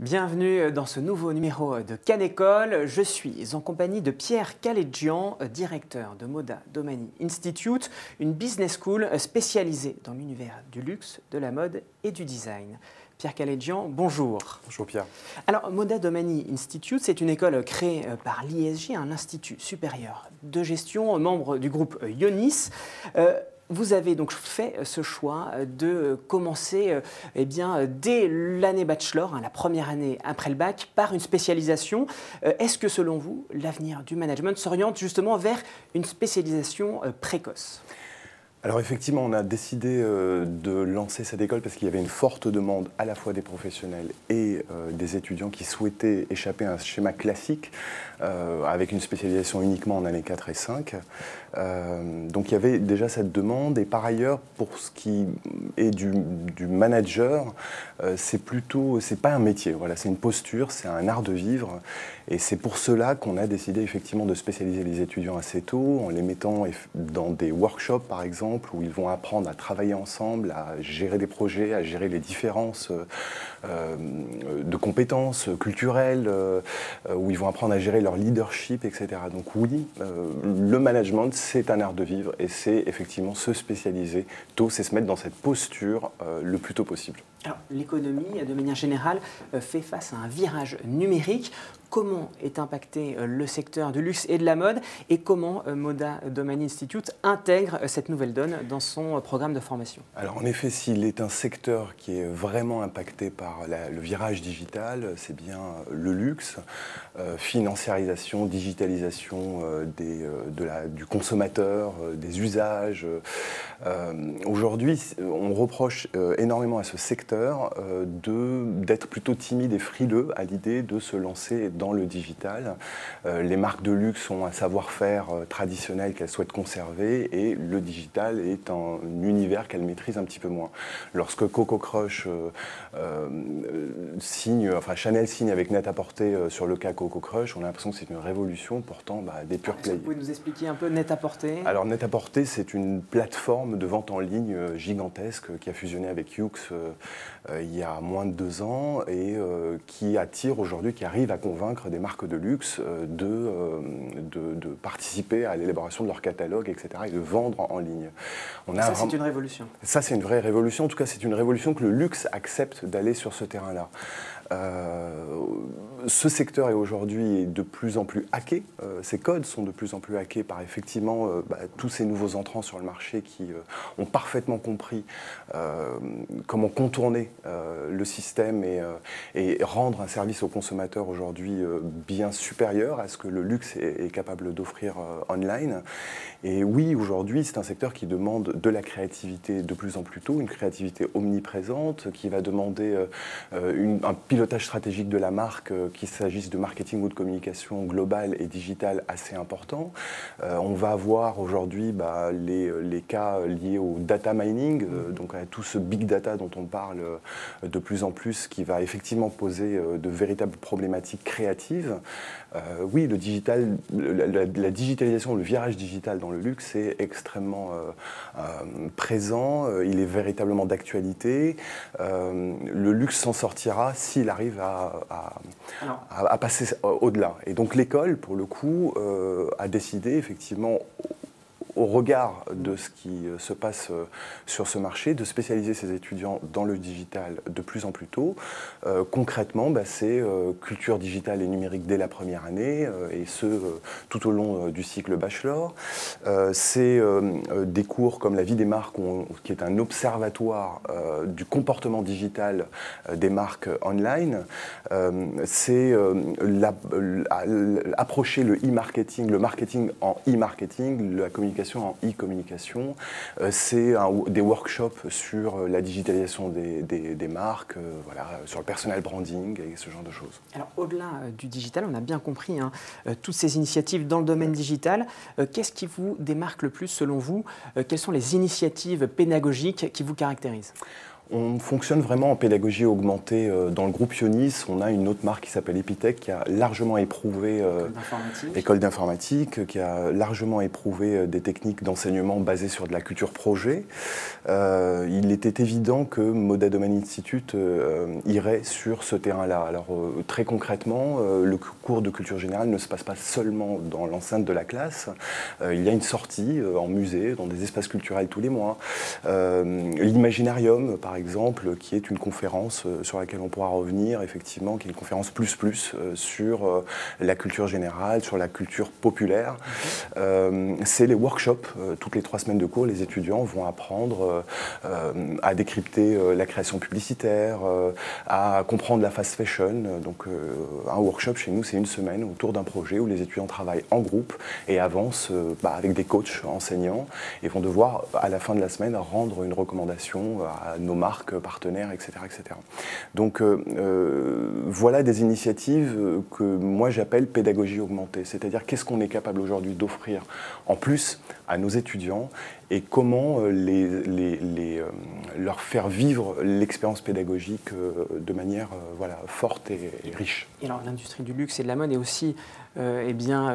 Bienvenue dans ce nouveau numéro de Canécole. Je suis en compagnie de Pierre Caledjian, directeur de Moda Domani Institute, une business school spécialisée dans l'univers du luxe, de la mode et du design. Pierre Caledjian, bonjour. Bonjour Pierre. Alors, Moda Domani Institute, c'est une école créée par l'ISG, un institut supérieur de gestion, membre du groupe Ionis. Vous avez donc fait ce choix de commencer dès l'année bachelor, la première année après le bac, par une spécialisation. Est-ce que selon vous, l'avenir du management s'oriente justement vers une spécialisation précoce ? Alors effectivement, on a décidé de lancer cette école parce qu'il y avait une forte demande à la fois des professionnels et des étudiants qui souhaitaient échapper à un schéma classique avec une spécialisation uniquement en années 4 et 5. Donc il y avait déjà cette demande et par ailleurs, pour ce qui est du manager, c'est pas un métier, voilà, c'est une posture, c'est un art de vivre et c'est pour cela qu'on a décidé effectivement de spécialiser les étudiants assez tôt en les mettant dans des workshops par exemple, où ils vont apprendre à travailler ensemble, à gérer des projets, à gérer les différences de compétences culturelles, où ils vont apprendre à gérer leur leadership, etc. Donc oui, le management, c'est un art de vivre et c'est effectivement se spécialiser tôt, c'est se mettre dans cette posture le plus tôt possible. Alors, l'économie, de manière générale, fait face à un virage numérique. Comment est impacté le secteur du luxe et de la mode et comment Moda Domani Institute intègre cette nouvelle donne dans son programme de formation? Alors en effet, s'il est un secteur qui est vraiment impacté par le virage digital, c'est bien le luxe, financiarisation, digitalisation du consommateur, des usages. Aujourd'hui, on reproche énormément à ce secteur d'être plutôt timide et frileux à l'idée de se lancer dans le digital. Les marques de luxe ont un savoir-faire traditionnel qu'elles souhaitent conserver et le digital est un univers qu'elles maîtrisent un petit peu moins. Lorsque Coco Crush Chanel signe avec Net-a-Porter sur le cas Coco Crush, on a l'impression que c'est une révolution, pourtant des pure players. Vous pouvez nous expliquer un peu Net-a-Porter? Alors Net-a-Porter, c'est une plateforme de vente en ligne gigantesque qui a fusionné avec Yoox il y a moins de 2 ans et qui attire aujourd'hui, qui arrive à convaincre des marques de luxe de participer à l'élaboration de leur catalogue, etc. et de vendre en ligne. Ça, c'est une révolution. Ça, c'est une vraie révolution. En tout cas, c'est une révolution que le luxe accepte d'aller sur ce terrain-là. Ce secteur est aujourd'hui de plus en plus hacké. Ces codes sont de plus en plus hackés par effectivement tous ces nouveaux entrants sur le marché qui ont parfaitement compris comment contourner le système et rendre un service au consommateur aujourd'hui bien supérieur à ce que le luxe est capable d'offrir online. Et oui, aujourd'hui, c'est un secteur qui demande de la créativité de plus en plus tôt, une créativité omniprésente, qui va demander un pilotage stratégique de la marque, qu'il s'agisse de marketing ou de communication globale et digitale assez important. On va avoir aujourd'hui les cas liés au data mining, donc à tout ce big data dont on parle de plus en plus, qui va effectivement poser de véritables problématiques créatives. Oui, le digital, la digitalisation, le virage digital dans le luxe est extrêmement présent, il est véritablement d'actualité. Le luxe s'en sortira s'il arrive à passer au-delà. Et donc l'école, pour le coup, a décidé effectivement, au regard de ce qui se passe sur ce marché, de spécialiser ses étudiants dans le digital de plus en plus tôt. Concrètement, c'est culture digitale et numérique dès la première année, et ce, tout au long du cycle bachelor. C'est des cours comme la vie des marques, qui est un observatoire du comportement digital des marques online. C'est approcher le e-marketing, le marketing en e-marketing, la communication en e-communication. C'est des workshops sur la digitalisation des marques, sur le personal branding et ce genre de choses. Alors au-delà du digital, on a bien compris toutes ces initiatives dans le domaine digital. Qu'est-ce qui vous démarque le plus selon vous? Quelles sont les initiatives pédagogiques qui vous caractérisent? On fonctionne vraiment en pédagogie augmentée. Dans le groupe Ionis, on a une autre marque qui s'appelle Epitech, qui a largement éprouvé, école d'informatique, qui a largement éprouvé des techniques d'enseignement basées sur de la culture projet. Il était évident que Moda Domain Institute irait sur ce terrain-là. Alors très concrètement, le cours de culture générale ne se passe pas seulement dans l'enceinte de la classe. Il y a une sortie en musée, dans des espaces culturels tous les mois. L'Imaginarium, par exemple, qui est une conférence sur laquelle on pourra revenir, effectivement, qui est une conférence plus sur la culture générale, sur la culture populaire. C'est les workshops. Toutes les 3 semaines de cours, les étudiants vont apprendre à décrypter la création publicitaire, à comprendre la fast fashion. Donc un workshop chez nous, c'est une semaine autour d'un projet où les étudiants travaillent en groupe et avancent avec des coachs enseignants et vont devoir, à la fin de la semaine, rendre une recommandation à nos marques partenaires, etc. etc. Donc voilà des initiatives que moi j'appelle pédagogie augmentée, c'est-à-dire qu'est-ce qu'on est capable aujourd'hui d'offrir en plus à nos étudiants et comment leur faire vivre l'expérience pédagogique de manière forte et riche. Et alors l'industrie du luxe et de la mode est aussi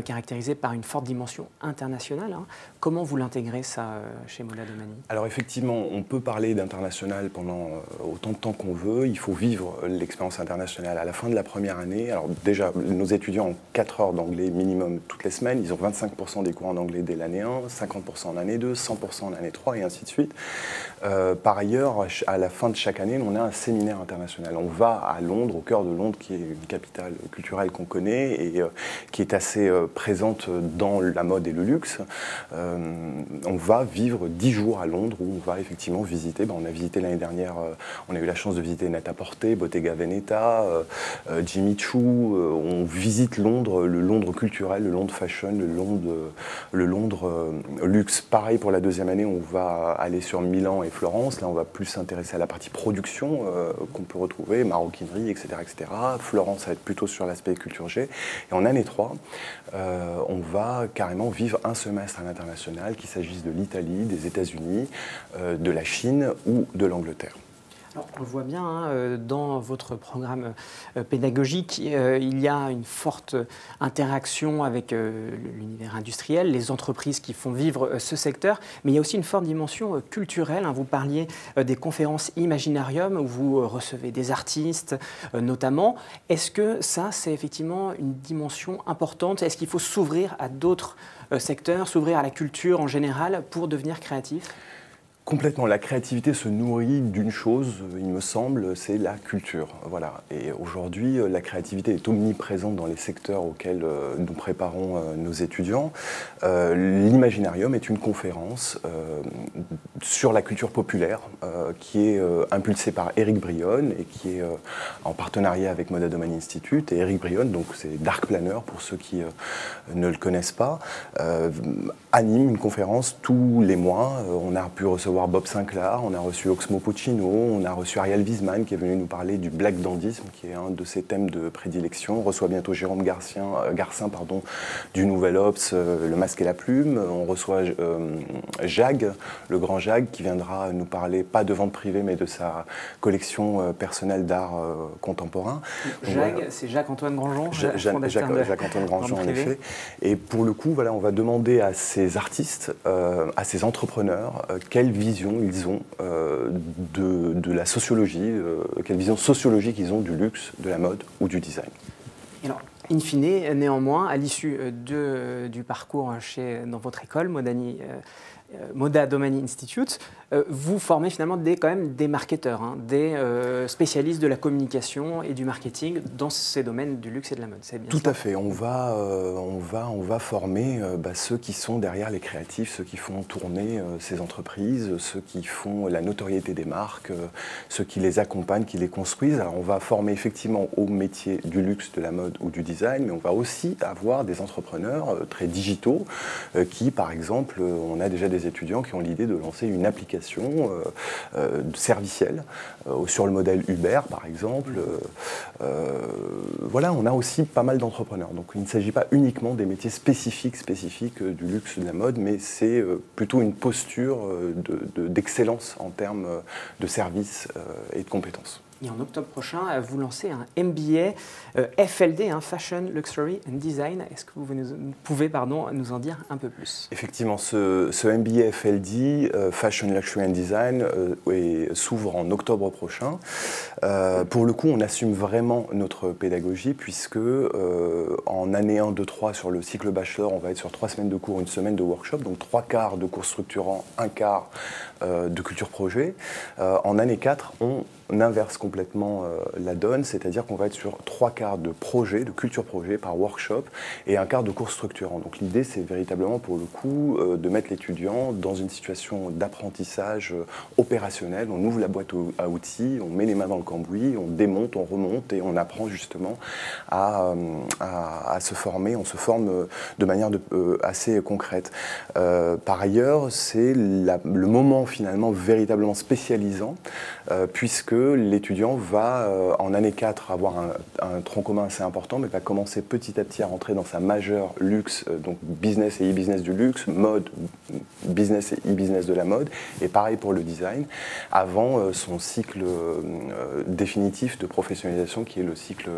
caractérisée par une forte dimension internationale. Hein. Comment vous l'intégrez ça chez Moda Domani? Alors effectivement, on peut parler d'international pendant autant de temps qu'on veut. Il faut vivre l'expérience internationale à la fin de la première année. Alors déjà, nos étudiants ont 4 heures d'anglais minimum toutes les semaines. Ils ont 25% des cours en anglais dès l'année 1, 50% en année 2, 100% en année 3 et ainsi de suite. Par ailleurs, à la fin de chaque année, on a un séminaire international. On va à Londres, au cœur de Londres, qui est une capitale culturelle qu'on connaît et qui est assez présente dans la mode et le luxe. On va vivre 10 jours à Londres où on va effectivement visiter. On a visité l'année dernière, on a eu la chance de visiter Net-à-Porter, Bottega Veneta, Jimmy Choo. On visite Londres, le Londres culturel, le Londres fashion, le Londres luxe. Pareil pour la deuxième année, on va aller sur Milan et Florence. Là, on va plus s'intéresser à la partie production qu'on peut retrouver, maroquinerie, etc., etc. Florence, ça va être plutôt sur l'aspect culture G. Et en année 3, on va carrément vivre un semestre à l'international, qu'il s'agisse de l'Italie, des États-Unis, de la Chine ou de l'Angleterre. Alors, on le voit bien dans votre programme pédagogique, il y a une forte interaction avec l'univers industriel, les entreprises qui font vivre ce secteur, mais il y a aussi une forte dimension culturelle. Vous parliez des conférences Imaginarium où vous recevez des artistes notamment. Est-ce que ça, c'est effectivement une dimension importante? Est-ce qu'il faut s'ouvrir à d'autres secteurs, s'ouvrir à la culture en général pour devenir créatif? Complètement. La créativité se nourrit d'une chose, il me semble, c'est la culture. Voilà. Et aujourd'hui, la créativité est omniprésente dans les secteurs auxquels nous préparons nos étudiants. L'Imaginarium est une conférence sur la culture populaire qui est impulsée par Éric Brionne et qui est en partenariat avec Moda Domain Institute. Et Éric Brionne, donc c'est Dark Planner pour ceux qui ne le connaissent pas, anime une conférence tous les mois. On a pu recevoir Bob Sinclair, on a reçu Oxmo Puccino, on a reçu Ariel Wiesman qui est venu nous parler du black dandisme, qui est un de ses thèmes de prédilection. On reçoit bientôt Jérôme Garcin du Nouvel Obs, Le Masque et la Plume. On reçoit Jag, le grand Jag, qui viendra nous parler, pas de vente privée, mais de sa collection personnelle d'art contemporain. Jag, voilà. C'est Jacques-Antoine Grandjean, Jacques-Antoine Grandjean, en effet. Et pour le coup, voilà, on va demander à ces artistes, à ces entrepreneurs, quelle vision ils ont de la sociologie, quelle vision sociologique ils ont du luxe, de la mode ou du design. Alors, in fine, néanmoins, à l'issue du parcours dans votre école, Moda Domain Institute, vous formez finalement quand même des marketeurs, des spécialistes de la communication et du marketing dans ces domaines du luxe et de la mode. C'est bien Tout ça? à fait. On va former ceux qui sont derrière les créatifs, ceux qui font tourner ces entreprises, ceux qui font la notoriété des marques, ceux qui les accompagnent, qui les construisent. Alors on va former effectivement au métier du luxe, de la mode ou du design, mais on va aussi avoir des entrepreneurs très digitaux qui, par exemple, on a déjà des étudiants qui ont l'idée de lancer une application applications servicielles, sur le modèle Uber par exemple. Voilà, on a aussi pas mal d'entrepreneurs. Donc il ne s'agit pas uniquement des métiers spécifiques du luxe, de la mode, mais c'est plutôt une posture d'excellence en termes de services et de compétences. Et en octobre prochain, vous lancez un MBA FLD, Fashion, Luxury and Design. Est-ce que vous pouvez nous en dire un peu plus? Effectivement, ce MBA FLD, Fashion, Luxury and Design, s'ouvre en octobre prochain. Pour le coup, on assume vraiment notre pédagogie puisque en année 1, 2, 3 sur le cycle bachelor, on va être sur 3 semaines de cours, 1 semaine de workshop, donc 3 quarts de cours structurants, 1 quart de culture projet. En année 4, on inverse complètement la donne, c'est-à-dire qu'on va être sur 3 quarts de projet, de culture projet par workshop et 1 quart de cours structurant. Donc l'idée, c'est véritablement pour le coup de mettre l'étudiant dans une situation d'apprentissage opérationnel. On ouvre la boîte à outils, on met les mains dans le cambouis, on démonte, on remonte et on apprend justement à se former. On se forme de manière assez concrète. Par ailleurs, c'est le moment finalement véritablement spécialisant puisque l'étudiant va, en année 4, avoir un tronc commun assez important, mais va commencer petit à petit à rentrer dans sa majeure luxe, donc business et e-business du luxe, mode, business et e-business de la mode, et pareil pour le design, avant son cycle définitif de professionnalisation qui est le cycle,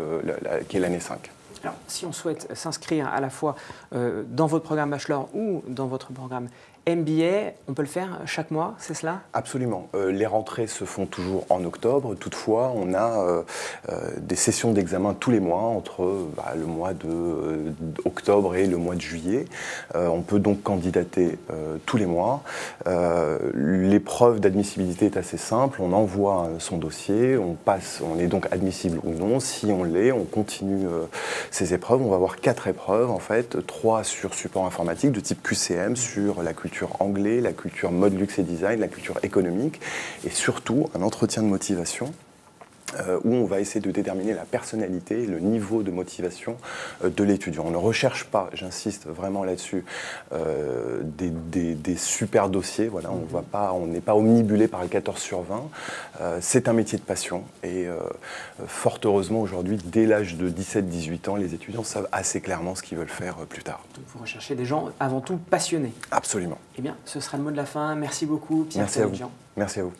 qui est l'année 5. Alors, si on souhaite s'inscrire à la fois dans votre programme bachelor ou dans votre programme MBA, on peut le faire chaque mois, c'est cela? Absolument. Les rentrées se font toujours en octobre. Toutefois, on a des sessions d'examen tous les mois, entre le mois d'octobre et le mois de juillet. On peut donc candidater tous les mois. L'épreuve d'admissibilité est assez simple. On envoie son dossier, on passe, on est donc admissible ou non. Si on l'est, on continue ces épreuves. On va avoir 4 épreuves, en fait, 3 sur support informatique de type QCM, sur la culture anglais, la culture mode, luxe et design, la culture économique et surtout un entretien de motivation où on va essayer de déterminer la personnalité et le niveau de motivation de l'étudiant. On ne recherche pas, j'insiste vraiment là-dessus, des super dossiers. Voilà, on n'est pas omnibulé par le 14 sur 20. C'est un métier de passion et fort heureusement aujourd'hui, dès l'âge de 17-18 ans, les étudiants savent assez clairement ce qu'ils veulent faire plus tard. Donc vous recherchez des gens avant tout passionnés. Absolument. Eh bien, ce sera le mot de la fin. Merci beaucoup, Pierre. Merci à vous. Merci à vous.